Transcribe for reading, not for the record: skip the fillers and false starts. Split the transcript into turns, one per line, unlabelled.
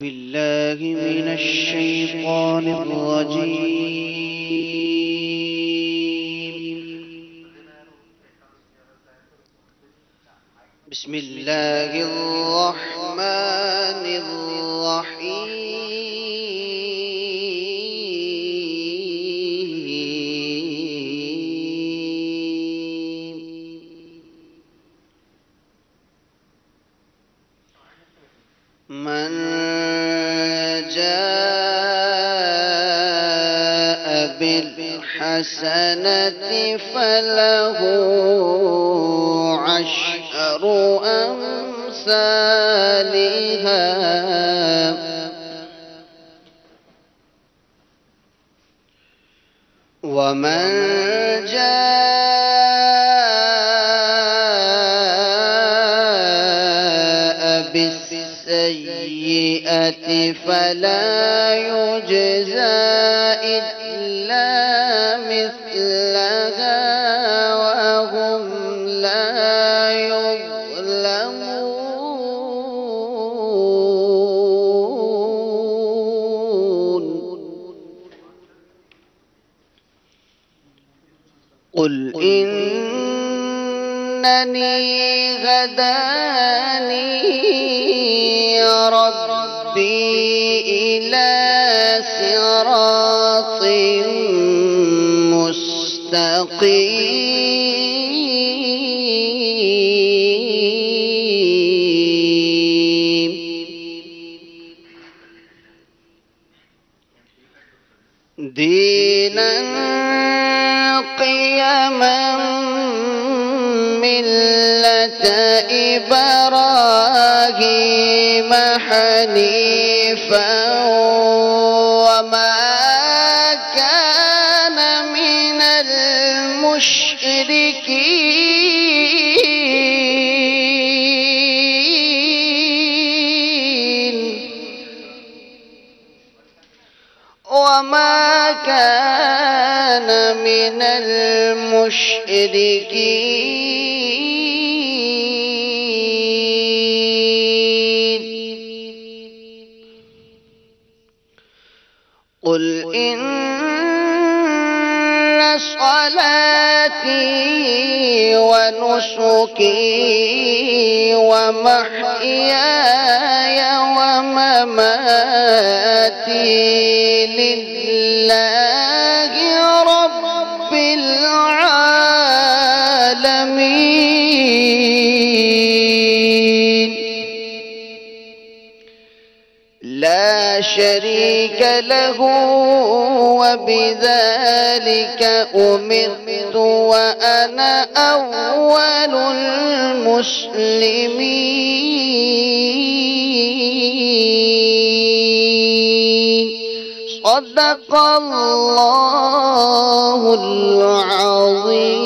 بالله من الشيطان الرجيم. بسم الله الرحمن الرحيم. من جاء بالحسنة فله عشر أمثالها ومن جاء بالسيئة فلا يجزى إلا مثلها وهم لا يظلمون. قل إنني هداني ربي إلى صراط مستقيم دينا قيما ملة إبراهيم حنيفا وما كان من المشركين وما كان من المشركين. قل إن صلاتي ونسكي ومحياي ومماتي لله رب العالمين لا شريك له وبذلك أمرت وأنا أول المسلمين. صدق الله العظيم.